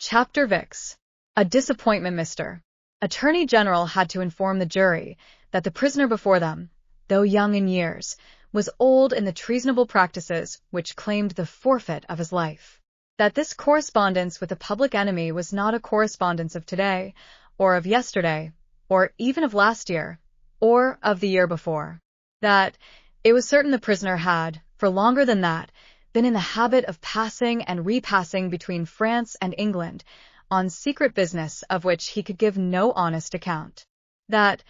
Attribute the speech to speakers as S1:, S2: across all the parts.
S1: Chapter VI. A disappointment. Mr. Attorney General had to inform the jury that the prisoner before them, though young in years, was old in the treasonable practices which claimed the forfeit of his life. That this correspondence with a public enemy was not a correspondence of today, or of yesterday, or even of last year, or of the year before. That it was certain the prisoner had, for longer than that, been in the habit of passing and repassing between France and England on secret business of which he could give no honest account. That,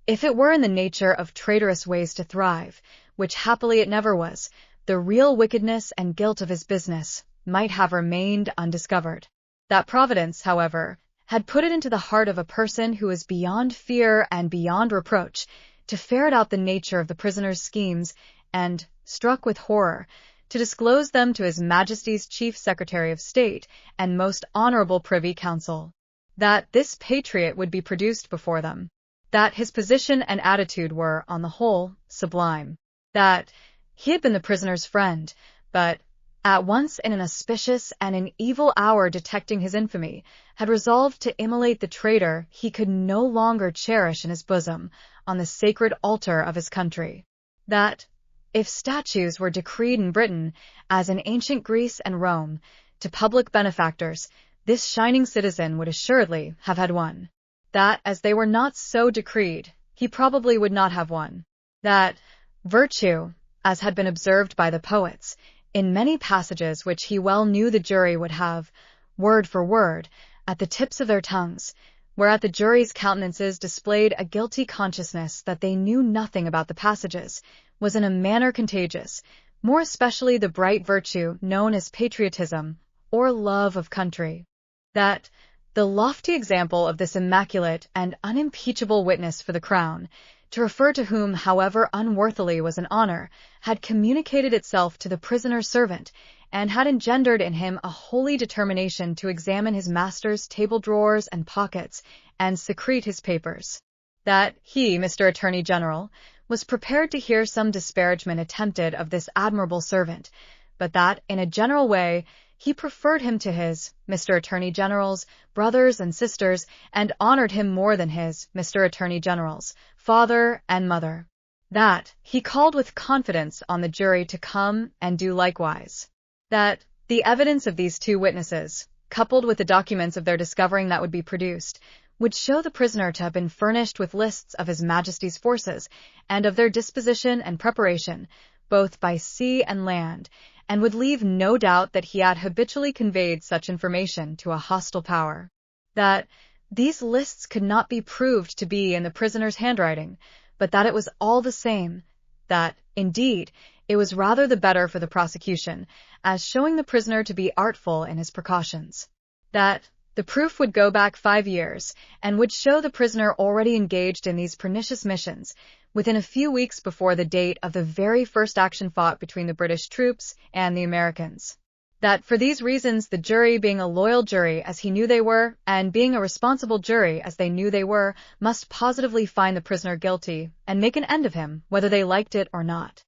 S1: if it were in the nature of traitorous ways to thrive, which happily it never was, the real wickedness and guilt of his business might have remained undiscovered. That Providence, however, had put it into the heart of a person who was beyond fear and beyond reproach to ferret out the nature of the prisoner's schemes and, struck with horror, to disclose them to His Majesty's Chief Secretary of State and most honorable Privy Council. That this patriot would be produced before them. That his position and attitude were, on the whole, sublime. That he had been the prisoner's friend, but, at once in an auspicious and an evil hour detecting his infamy, had resolved to immolate the traitor he could no longer cherish in his bosom on the sacred altar of his country. That, if statues were decreed in Britain, as in ancient Greece and Rome, to public benefactors, this shining citizen would assuredly have had one. That, as they were not so decreed, he probably would not have one. That virtue, as had been observed by the poets, in many passages which he well knew the jury would have, word for word, at the tips of their tongues, whereat the jury's countenances displayed a guilty consciousness that they knew nothing about the passages, was in a manner contagious, more especially the bright virtue known as patriotism, or love of country. That the lofty example of this immaculate and unimpeachable witness for the crown, to refer to whom, however unworthily was an honor, had communicated itself to the prisoner's servant, and had engendered in him a holy determination to examine his master's table drawers and pockets, and secrete his papers. That he, Mr. Attorney General, was prepared to hear some disparagement attempted of this admirable servant, but that, in a general way, he preferred him to his, Mr. Attorney General's, brothers and sisters, and honored him more than his, Mr. Attorney General's, father and mother. That he called with confidence on the jury to come and do likewise. That the evidence of these two witnesses, coupled with the documents of their discovering that would be produced, would show the prisoner to have been furnished with lists of His Majesty's forces, and of their disposition and preparation, both by sea and land, and would leave no doubt that he had habitually conveyed such information to a hostile power. That these lists could not be proved to be in the prisoner's handwriting, but that it was all the same. That, indeed, it was rather the better for the prosecution, as showing the prisoner to be artful in his precautions. That the proof would go back 5 years, and would show the prisoner already engaged in these pernicious missions, within a few weeks before the date of the very first action fought between the British troops and the Americans. That for these reasons the jury, being a loyal jury as he knew they were, and being a responsible jury as they knew they were, must positively find the prisoner guilty, and make an end of him, whether they liked it or not.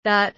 S1: That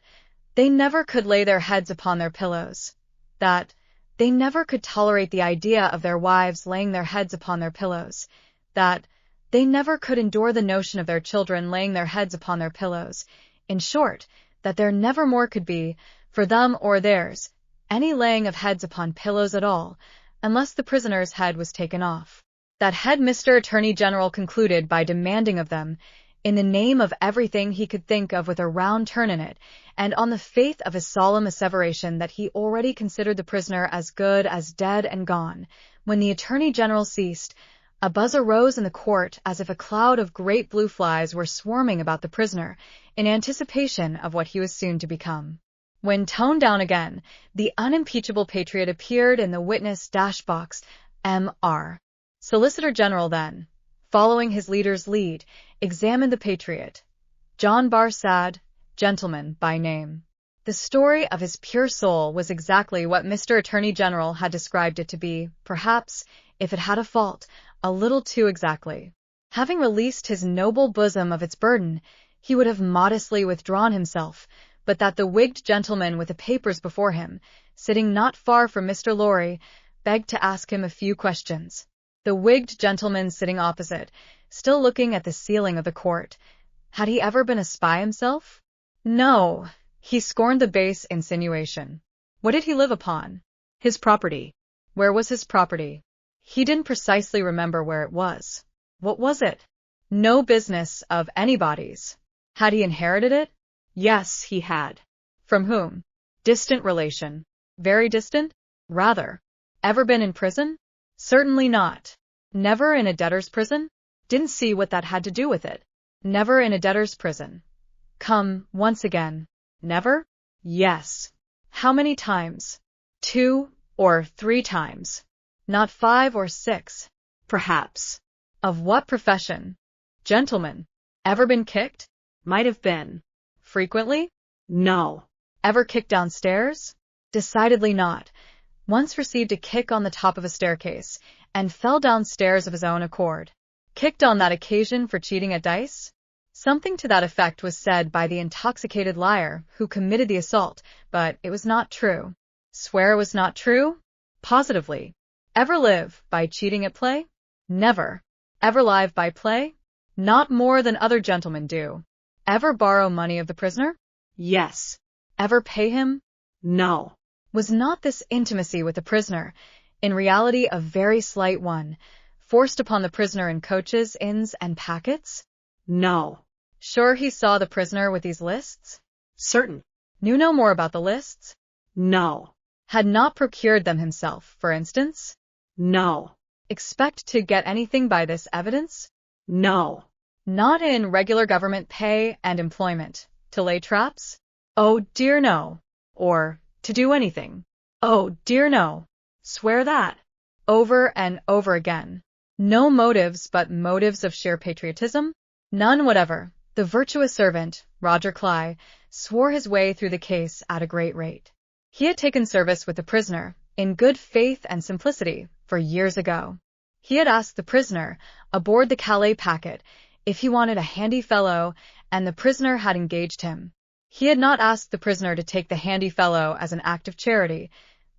S1: they never could lay their heads upon their pillows. That they never could tolerate the idea of their wives laying their heads upon their pillows. That they never could endure the notion of their children laying their heads upon their pillows. In short, that there never more could be, for them or theirs, any laying of heads upon pillows at all, unless the prisoner's head was taken off. That had Mr. Attorney General concluded by demanding of them, in the name of everything he could think of with a round turn in it, and on the faith of his solemn asseveration that he already considered the prisoner as good as dead and gone, when the Attorney General ceased, a buzz arose in the court as if a cloud of great blue flies were swarming about the prisoner, in anticipation of what he was soon to become. When toned down again, the unimpeachable patriot appeared in the witness-box, Mr. Solicitor General then, following his leader's lead, examined the patriot, John Barsad, gentleman by name. The story of his pure soul was exactly what Mr. Attorney General had described it to be, perhaps, if it had a fault, a little too exactly. Having released his noble bosom of its burden, he would have modestly withdrawn himself, but that the wigged gentleman with the papers before him, sitting not far from Mr. Lorry, begged to ask him a few questions. The wigged gentleman sitting opposite, still looking at the ceiling of the court. Had he ever been a spy himself? No. He scorned the base insinuation. What did he live upon? His property. Where was his property? He didn't precisely remember where it was. What was it? No business of anybody's. Had he inherited it? Yes, he had. From whom? Distant relation. Very distant? Rather. Ever been in prison? Certainly not. Never in a debtor's prison? Didn't see what that had to do with it. Never in a debtor's prison. Come, once again. Never? Yes. How many times? 2 or 3 times. Not 5 or 6. Perhaps. Of what profession? Gentleman. Ever been kicked? Might have been. Frequently? No. Ever kicked downstairs? Decidedly not. Once received a kick on the top of a staircase, and fell downstairs of his own accord. Kicked on that occasion for cheating at dice? Something to that effect was said by the intoxicated liar who committed the assault, but it was not true. Swear it was not true? Positively. Ever live by cheating at play? Never. Ever live by play? Not more than other gentlemen do. Ever borrow money of the prisoner? Yes. Ever pay him? No. Was not this intimacy with the prisoner, in reality a very slight one, forced upon the prisoner in coaches, inns, and packets? No. Sure he saw the prisoner with these lists? Certain. Knew no more about the lists? No. Had not procured them himself, for instance? No. Expect to get anything by this evidence? No. Not in regular government pay and employment, to lay traps? Oh dear no. Or to do anything? Oh dear no. Swear that. Over and over again. No motives but motives of sheer patriotism? None whatever. The virtuous servant, Roger Cly, swore his way through the case at a great rate. He had taken service with the prisoner, in good faith and simplicity, for years ago. He had asked the prisoner, aboard the Calais packet, if he wanted a handy fellow, and the prisoner had engaged him. He had not asked the prisoner to take the handy fellow as an act of charity,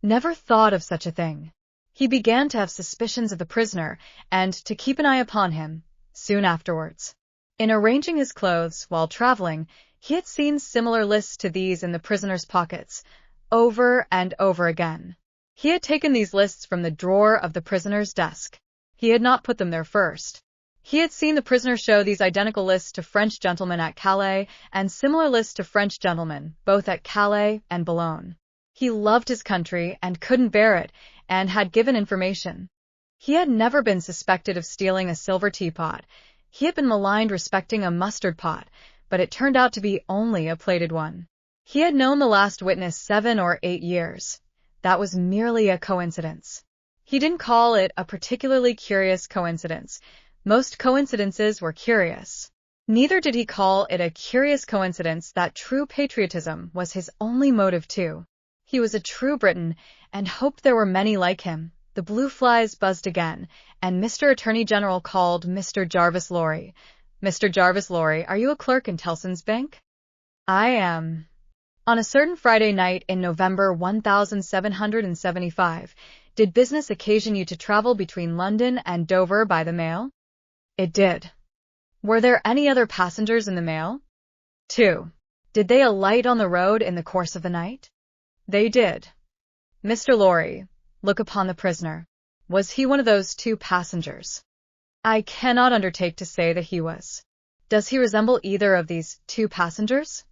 S1: never thought of such a thing. He began to have suspicions of the prisoner, and to keep an eye upon him, soon afterwards. In arranging his clothes while traveling, he had seen similar lists to these in the prisoner's pockets, over and over again. He had taken these lists from the drawer of the prisoner's desk. He had not put them there first. He had seen the prisoner show these identical lists to French gentlemen at Calais, and similar lists to French gentlemen, both at Calais and Boulogne. He loved his country and couldn't bear it, and had given information. He had never been suspected of stealing a silver teapot. He had been maligned respecting a mustard pot, but it turned out to be only a plated one. He had known the last witness 7 or 8 years. That was merely a coincidence. He didn't call it a particularly curious coincidence. Most coincidences were curious. Neither did he call it a curious coincidence that true patriotism was his only motive too. He was a true Briton, and hoped there were many like him. The blue flies buzzed again, and Mr. Attorney General called Mr. Jarvis Lorry. Mr. Jarvis Lorry, are you a clerk in Tellson's Bank? I am. On a certain Friday night in November 1775, did business occasion you to travel between London and Dover by the mail? It did. Were there any other passengers in the mail? 2. Did they alight on the road in the course of the night? They did. Mr. Lorry, look upon the prisoner. Was he one of those 2 passengers? I cannot undertake to say that he was. Does he resemble either of these 2 passengers?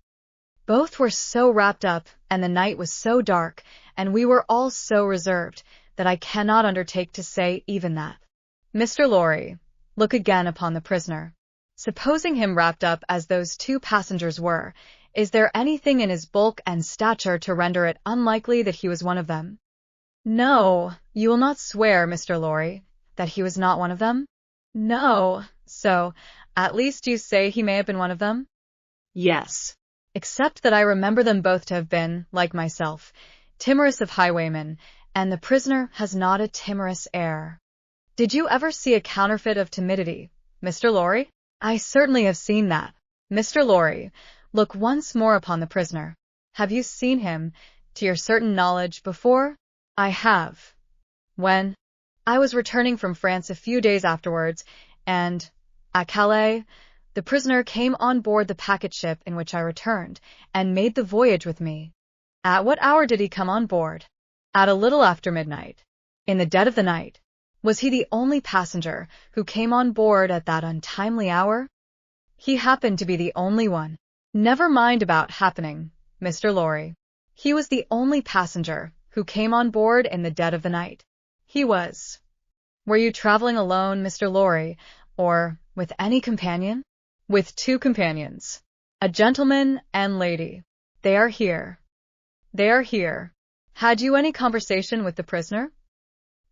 S1: Both were so wrapped up, and the night was so dark, and we were all so reserved, that I cannot undertake to say even that. Mr. Lorry, look again upon the prisoner. Supposing him wrapped up as those 2 passengers were, is there anything in his bulk and stature to render it unlikely that he was one of them? No, you will not swear, Mr. Lorry, that he was not one of them? No, so, at least you say he may have been one of them? Yes. Except that I remember them both to have been, like myself, timorous of highwaymen, and the prisoner has not a timorous air. Did you ever see a counterfeit of timidity, Mr. Lorry? I certainly have seen that. Mr. Lorry, look once more upon the prisoner. Have you seen him, to your certain knowledge, before? I have. When I was returning from France a few days afterwards, and, at Calais, the prisoner came on board the packet ship in which I returned, and made the voyage with me. At what hour did he come on board? At a little after midnight. In the dead of the night. Was he the only passenger who came on board at that untimely hour? He happened to be the only one. Never mind about happening, Mr. Lorry. He was the only passenger who came on board in the dead of the night. He was. Were you traveling alone, Mr. Lorry, or with any companion? With 2 companions. A gentleman and lady. They are here. They are here. Had you any conversation with the prisoner?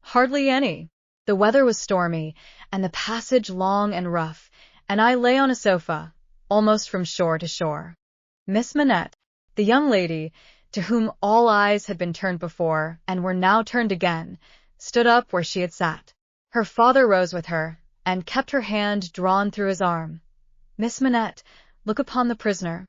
S1: Hardly any. The weather was stormy, and the passage long and rough, and I lay on a sofa, almost from shore to shore. Miss Manette, the young lady, to whom all eyes had been turned before, and were now turned again, stood up where she had sat. Her father rose with her, and kept her hand drawn through his arm. Miss Manette, look upon the prisoner.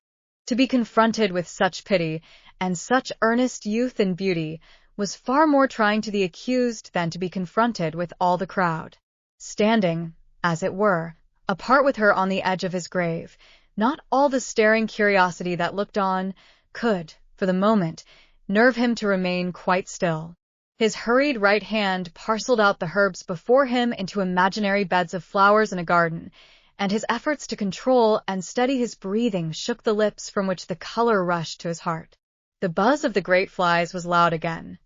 S1: To be confronted with such pity, and such earnest youth and beauty, was far more trying to the accused than to be confronted with all the crowd. Standing, as it were, apart with her on the edge of his grave, not all the staring curiosity that looked on could, for the moment, nerve him to remain quite still. His hurried right hand parceled out the herbs before him into imaginary beds of flowers in a garden, and his efforts to control and steady his breathing shook the lips from which the color rushed to his heart. The buzz of the great flies was loud again.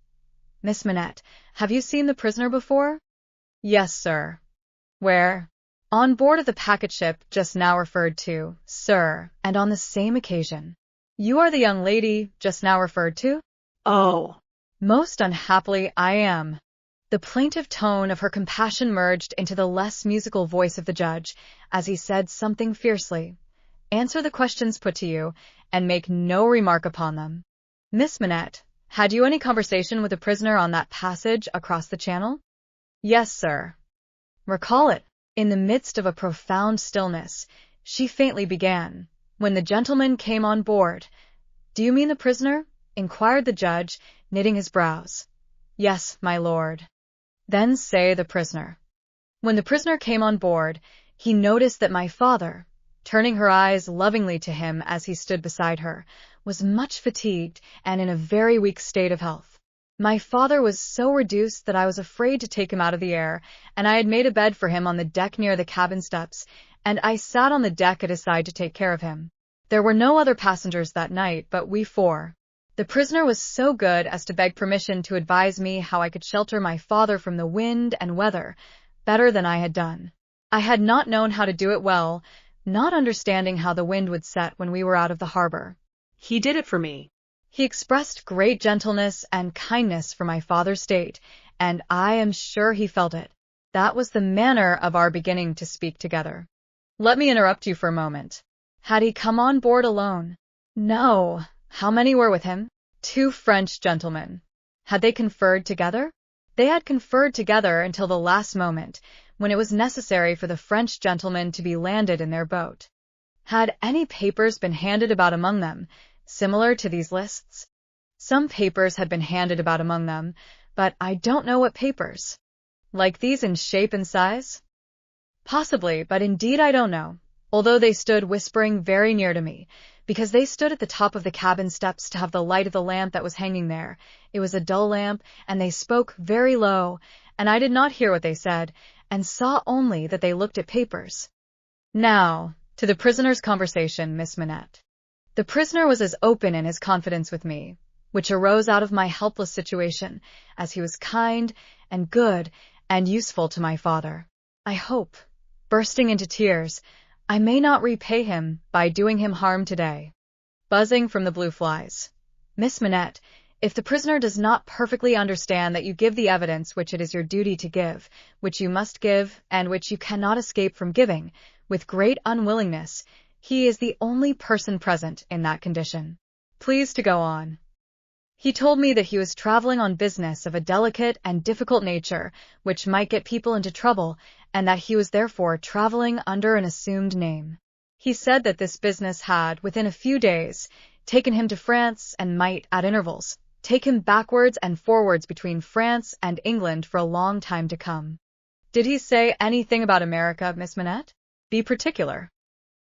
S1: Miss Manette, have you seen the prisoner before? Yes, sir. Where? On board of the packet ship just now referred to, sir, and on the same occasion. You are the young lady just now referred to? Oh, most unhappily I am. The plaintive tone of her compassion merged into the less musical voice of the judge, as he said something fiercely. Answer the questions put to you, and make no remark upon them. Miss Manette, had you any conversation with the prisoner on that passage across the channel? Yes, sir. Recall it. In the midst of a profound stillness, she faintly began. When the gentleman came on board. Do you mean the prisoner? Inquired the judge, knitting his brows. Yes, my lord. Then say the prisoner. When the prisoner came on board, he noticed that my father, turning her eyes lovingly to him as he stood beside her, was much fatigued and in a very weak state of health. My father was so reduced that I was afraid to take him out of the air, and I had made a bed for him on the deck near the cabin steps, and I sat on the deck at his side to take care of him. There were no other passengers that night but we 4. The prisoner was so good as to beg permission to advise me how I could shelter my father from the wind and weather better than I had done. I had not known how to do it well, not understanding how the wind would set when we were out of the harbor. He did it for me. He expressed great gentleness and kindness for my father's state, and I am sure he felt it. That was the manner of our beginning to speak together. Let me interrupt you for a moment. Had he come on board alone? No. How many were with him? 2 French gentlemen. Had they conferred together? They had conferred together until the last moment, when it was necessary for the French gentlemen to be landed in their boat. Had any papers been handed about among them, similar to these lists? Some papers had been handed about among them, but I don't know what papers. Like these in shape and size? Possibly, but indeed I don't know, although they stood whispering very near to me, because they stood at the top of the cabin steps to have the light of the lamp that was hanging there. It was a dull lamp, and they spoke very low, and I did not hear what they said, and saw only that they looked at papers. Now, to the prisoner's conversation, Miss Manette. The prisoner was as open in his confidence with me, which arose out of my helpless situation, as he was kind and good and useful to my father. I hope, bursting into tears, I may not repay him by doing him harm today. Buzzing from the blue flies. Miss Manette, if the prisoner does not perfectly understand that you give the evidence which it is your duty to give, which you must give, and which you cannot escape from giving, with great unwillingness, he is the only person present in that condition. Please to go on. He told me that he was traveling on business of a delicate and difficult nature, which might get people into trouble, and that he was therefore traveling under an assumed name. He said that this business had, within a few days, taken him to France and might, at intervals, take him backwards and forwards between France and England for a long time to come. Did he say anything about America, Miss Manette? Be particular.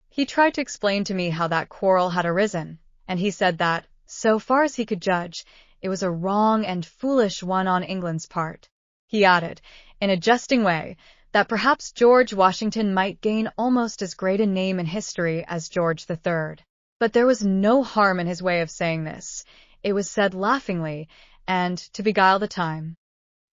S1: He tried to explain to me how that quarrel had arisen, and he said that, so far as he could judge, it was a wrong and foolish one on England's part. He added, in a jesting way, that perhaps George Washington might gain almost as great a name in history as George III. But there was no harm in his way of saying this. It was said laughingly, and to beguile the time.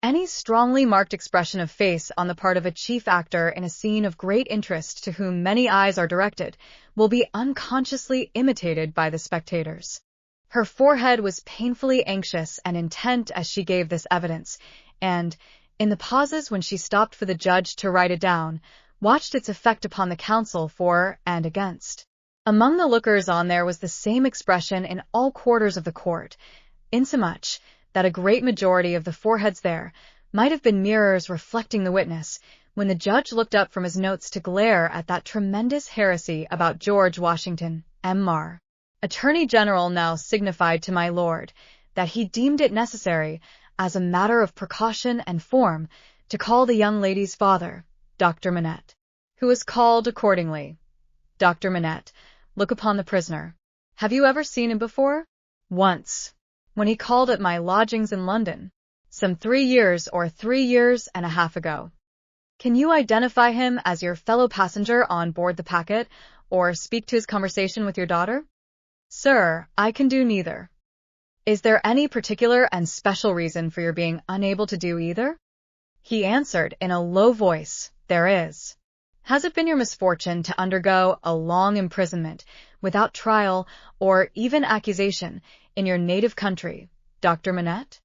S1: Any strongly marked expression of face on the part of a chief actor in a scene of great interest to whom many eyes are directed will be unconsciously imitated by the spectators. Her forehead was painfully anxious and intent as she gave this evidence, and, in the pauses when she stopped for the judge to write it down, watched its effect upon the counsel for and against. Among the lookers-on there was the same expression in all quarters of the court, insomuch that a great majority of the foreheads there might have been mirrors reflecting the witness, when the judge looked up from his notes to glare at that tremendous heresy about George Washington, M.R. Attorney General now signified to my lord that he deemed it necessary, as a matter of precaution and form, to call the young lady's father, Dr. Manette, who was called accordingly. Dr. Manette, look upon the prisoner. Have you ever seen him before? Once, when he called at my lodgings in London, some 3 years or 3 years and a half ago. Can you identify him as your fellow passenger on board the packet, or speak to his conversation with your daughter? Sir, I can do neither. Is there any particular and special reason for your being unable to do either? He answered in a low voice, there is. Has it been your misfortune to undergo a long imprisonment, without trial or even accusation, in your native country, Dr. Manette?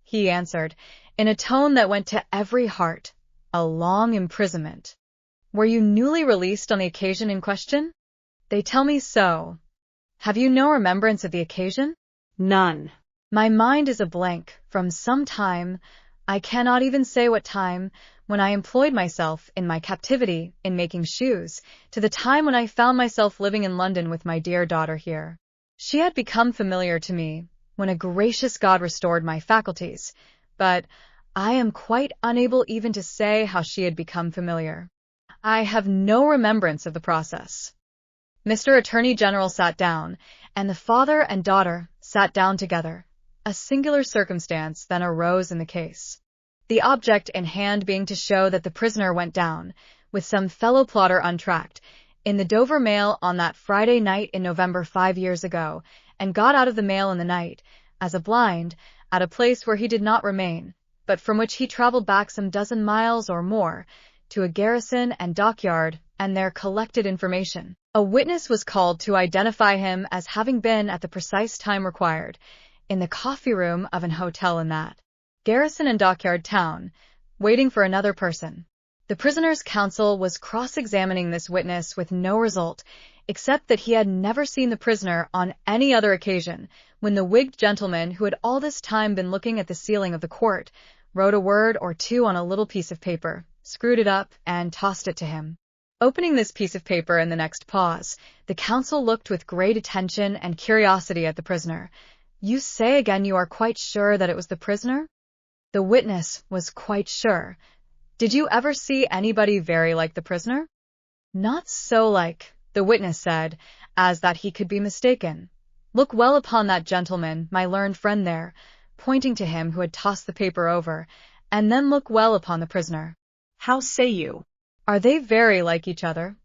S1: He answered, in a tone that went to every heart, a long imprisonment. Were you newly released on the occasion in question? They tell me so. Have you no remembrance of the occasion? None. My mind is a blank. From some time, I cannot even say what time, when I employed myself in my captivity in making shoes, to the time when I found myself living in London with my dear daughter here. She had become familiar to me, when a gracious God restored my faculties, but I am quite unable even to say how she had become familiar. I have no remembrance of the process. Mr. Attorney General sat down, and the father and daughter sat down together. A singular circumstance then arose in the case. The object in hand being to show that the prisoner went down, with some fellow plotter untracked, in the Dover mail on that Friday night in November 5 years ago, and got out of the mail in the night, as a blind, at a place where he did not remain, but from which he travelled back some dozen miles or more, to a garrison and dockyard, and there collected information. A witness was called to identify him as having been at the precise time required, in the coffee room of an hotel in that garrison and dockyard town, waiting for another person. The prisoner's counsel was cross-examining this witness with no result, except that he had never seen the prisoner on any other occasion, when the wigged gentleman who had all this time been looking at the ceiling of the court wrote a word or two on a little piece of paper, screwed it up, and tossed it to him. Opening this piece of paper in the next pause, the counsel looked with great attention and curiosity at the prisoner. You say again you are quite sure that it was the prisoner? The witness was quite sure. Did you ever see anybody very like the prisoner? Not so like, the witness said, as that he could be mistaken. Look well upon that gentleman, my learned friend there, pointing to him who had tossed the paper over, and then look well upon the prisoner. How say you? Are they very like each other?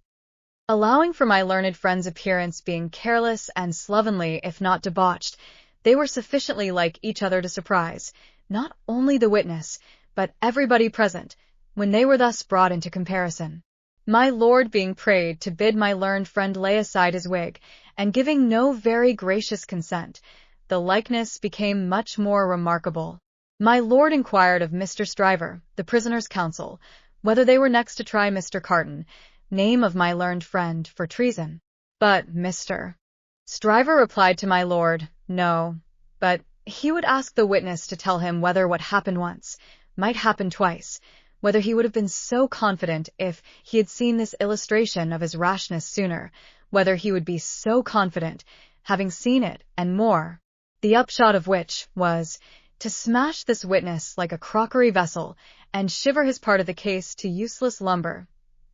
S1: Allowing for my learned friend's appearance being careless and slovenly if not debauched, they were sufficiently like each other to surprise, not only the witness, but everybody present, when they were thus brought into comparison. My lord being prayed to bid my learned friend lay aside his wig, and giving no very gracious consent, the likeness became much more remarkable. My lord inquired of Mr. Stryver, the prisoner's counsel, whether they were next to try Mr. Carton, name of my learned friend, for treason. But Mr. Stryver replied to my lord, no, but he would ask the witness to tell him whether what happened once might happen twice, whether he would have been so confident if he had seen this illustration of his rashness sooner, whether he would be so confident, having seen it, and more, the upshot of which was to smash this witness like a crockery vessel and shiver his part of the case to useless lumber.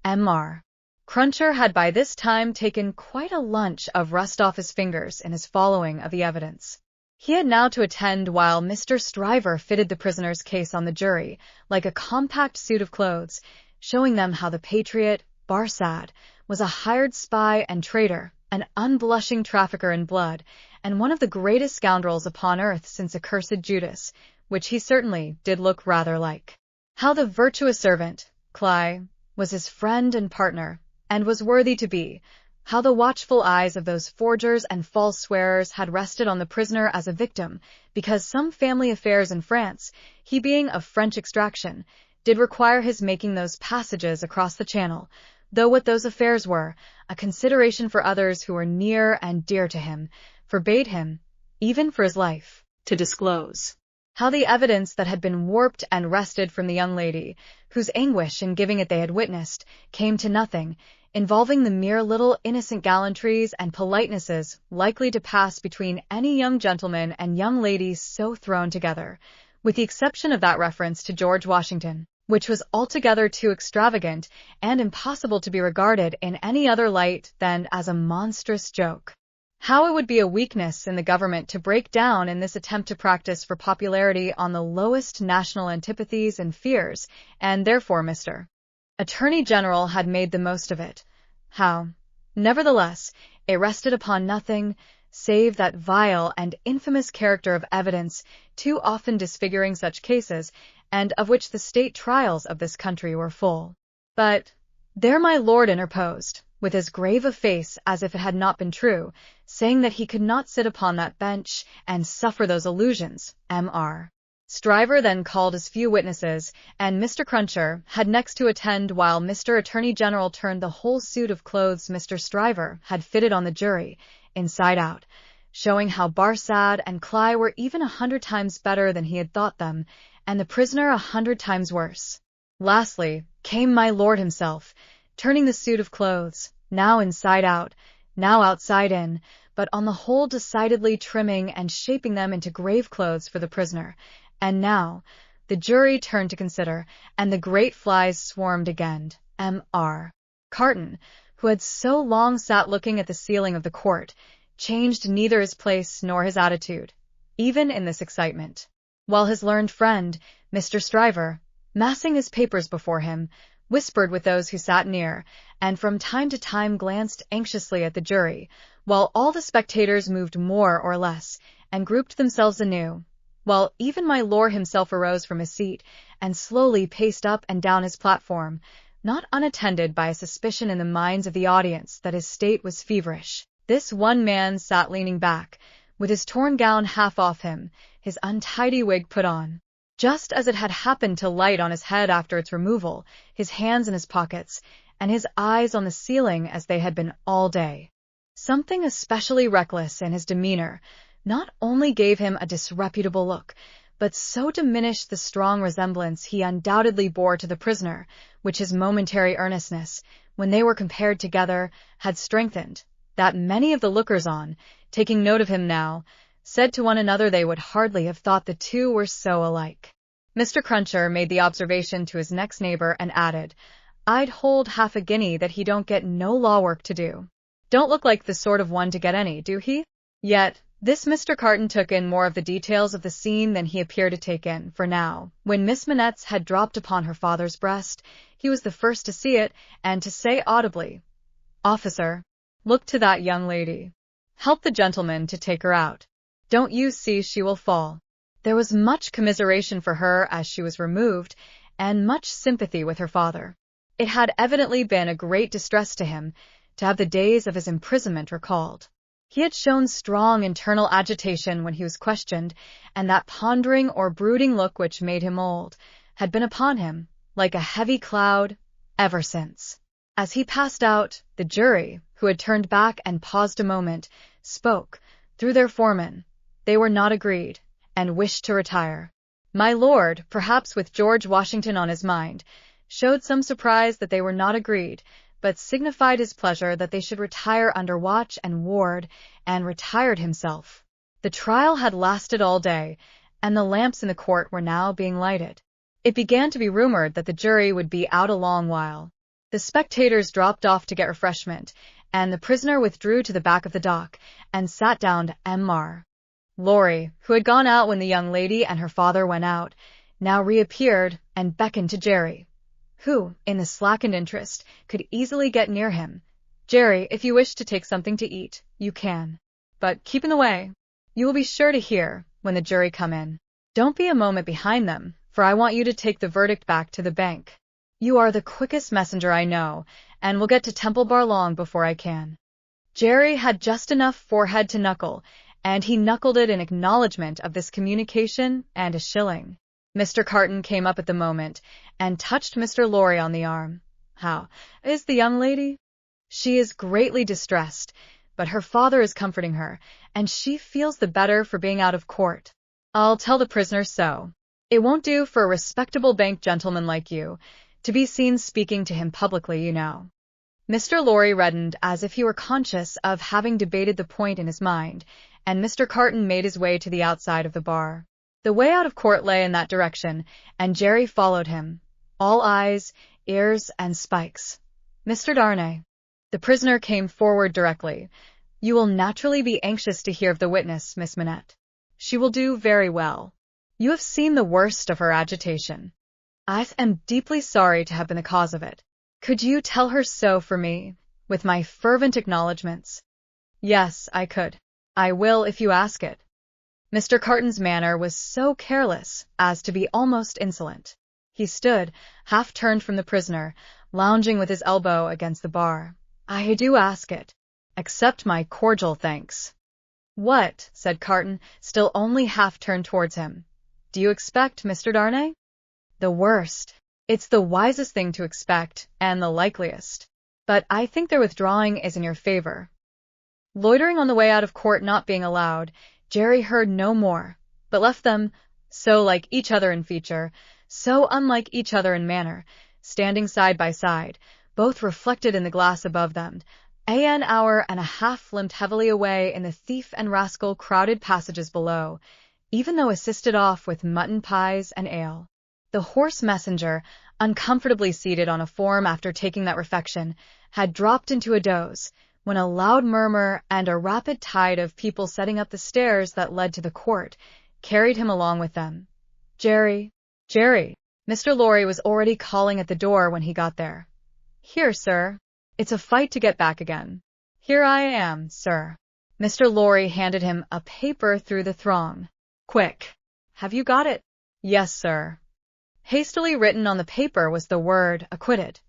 S1: Mr. Cruncher had by this time taken quite a lunch of rust off his fingers in his following of the evidence. He had now to attend while Mr. Stryver fitted the prisoner's case on the jury like a compact suit of clothes, showing them how the patriot, Barsad, was a hired spy and traitor, an unblushing trafficker in blood, and one of the greatest scoundrels upon earth since accursed Judas, which he certainly did look rather like. How the virtuous servant, Cly, was his friend and partner, and was worthy to be. How the watchful eyes of those forgers and false swearers had rested on the prisoner as a victim, because some family affairs in France, he being of French extraction, did require his making those passages across the Channel, though what those affairs were, a consideration for others who were near and dear to him, forbade him, even for his life, to disclose. How the evidence that had been warped and wrested from the young lady, whose anguish in giving it they had witnessed, came to nothing, involving the mere little innocent gallantries and politenesses likely to pass between any young gentleman and young lady so thrown together, with the exception of that reference to George Washington, which was altogether too extravagant and impossible to be regarded in any other light than as a monstrous joke. How it would be a weakness in the government to break down in this attempt to practice for popularity on the lowest national antipathies and fears, and therefore Mr. Attorney General had made the most of it. How, nevertheless, it rested upon nothing save that vile and infamous character of evidence too often disfiguring such cases, and of which the state trials of this country were full. But there my lord interposed, with as grave a face as if it had not been true, saying that he could not sit upon that bench and suffer those illusions. Mr. Stryver then called his few witnesses, and Mr. Cruncher had next to attend while Mr. Attorney General turned the whole suit of clothes Mr. Stryver had fitted on the jury, inside out, showing how Barsad and Cly were even 100 times better than he had thought them, and the prisoner 100 times worse. Lastly came my lord himself, turning the suit of clothes, now inside out, now outside in, but on the whole decidedly trimming and shaping them into grave clothes for the prisoner. And now the jury turned to consider, and the great flies swarmed again. Mr. Carton, who had so long sat looking at the ceiling of the court, changed neither his place nor his attitude, even in this excitement, while his learned friend, Mr. Stryver, massing his papers before him, whispered with those who sat near, and from time to time glanced anxiously at the jury, while all the spectators moved more or less, and grouped themselves anew, while even my lord himself arose from his seat, and slowly paced up and down his platform, not unattended by a suspicion in the minds of the audience that his state was feverish. This one man sat leaning back, with his torn gown half off him, his untidy wig put on, just as it had happened to light on his head after its removal, his hands in his pockets, and his eyes on the ceiling as they had been all day. Something especially reckless in his demeanor not only gave him a disreputable look, but so diminished the strong resemblance he undoubtedly bore to the prisoner, which his momentary earnestness, when they were compared together, had strengthened, that many of the lookers-on, taking note of him now, said to one another they would hardly have thought the two were so alike. Mr. Cruncher made the observation to his next neighbor and added, "I'd hold half a guinea that he don't get no law work to do. Don't look like the sort of one to get any, do he?" Yet this Mr. Carton took in more of the details of the scene than he appeared to take in, for now, when Miss Manette's had dropped upon her father's breast, he was the first to see it, and to say audibly, "Officer, look to that young lady. Help the gentleman to take her out. Don't you see she will fall?" There was much commiseration for her as she was removed, and much sympathy with her father. It had evidently been a great distress to him to have the days of his imprisonment recalled. He had shown strong internal agitation when he was questioned, and that pondering or brooding look which made him old had been upon him, like a heavy cloud, ever since. As he passed out, the jury, who had turned back and paused a moment, spoke, through their foreman. They were not agreed, and wished to retire. My lord, perhaps with George Washington on his mind, showed some surprise that they were not agreed, but signified his pleasure that they should retire under watch and ward, and retired himself. The trial had lasted all day, and the lamps in the court were now being lighted. It began to be rumored that the jury would be out a long while. The spectators dropped off to get refreshment, and the prisoner withdrew to the back of the dock and sat down to Mr. Lorry, who had gone out when the young lady and her father went out, now reappeared and beckoned to Jerry, who, in the slackened interest, could easily get near him. "Jerry, if you wish to take something to eat, you can. But keep in the way. You will be sure to hear when the jury come in. Don't be a moment behind them, for I want you to take the verdict back to the bank. You are the quickest messenger I know, and will get to Temple Bar long before I can." Jerry had just enough forehead to knuckle, and he knuckled it in acknowledgment of this communication and a shilling. Mr. Carton came up at the moment and touched Mr. Lorry on the arm. "How is the young lady?" "She is greatly distressed, but her father is comforting her, and she feels the better for being out of court. I'll tell the prisoner so. It won't do for a respectable bank gentleman like you to be seen speaking to him publicly, you know." Mr. Lorry reddened as if he were conscious of having debated the point in his mind, and Mr. Carton made his way to the outside of the bar. The way out of court lay in that direction, and Jerry followed him, all eyes, ears, and spikes. "Mr. Darnay." The prisoner came forward directly. "You will naturally be anxious to hear of the witness, Miss Manette. She will do very well. You have seen the worst of her agitation. I am deeply sorry to have been the cause of it. Could you tell her so for me, with my fervent acknowledgments?" "Yes, I could. I will if you ask it." Mr. Carton's manner was so careless as to be almost insolent. He stood, half turned from the prisoner, lounging with his elbow against the bar. "I do ask it. Accept my cordial thanks." "What?" said Carton, still only half turned towards him. "Do you expect, Mr. Darnay?" "The worst. It's the wisest thing to expect, and the likeliest. But I think their withdrawing is in your favor." Loitering on the way out of court not being allowed, Jerry heard no more, but left them, so like each other in feature, so unlike each other in manner, standing side by side, both reflected in the glass above them. An hour and a half limped heavily away in the thief and rascal crowded passages below, even though assisted off with mutton pies and ale. The horse messenger, uncomfortably seated on a form after taking that refection, had dropped into a doze, when a loud murmur and a rapid tide of people setting up the stairs that led to the court carried him along with them. "Jerry, Jerry!" Mr. Lorry was already calling at the door when he got there. "Here, sir. It's a fight to get back again." "Here I am, sir." Mr. Lorry handed him a paper through the throng. "Quick. Have you got it?" "Yes, sir." Hastily written on the paper was the word acquitted.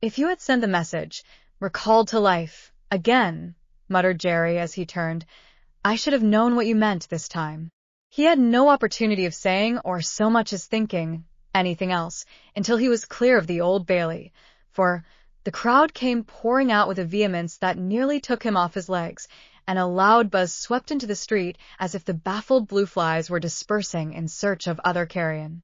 S1: "If you had sent the message, recalled to life, again," muttered Jerry as he turned, "I should have known what you meant this time." He had no opportunity of saying or so much as thinking anything else until he was clear of the Old Bailey, for the crowd came pouring out with a vehemence that nearly took him off his legs, and a loud buzz swept into the street as if the baffled blue flies were dispersing in search of other carrion.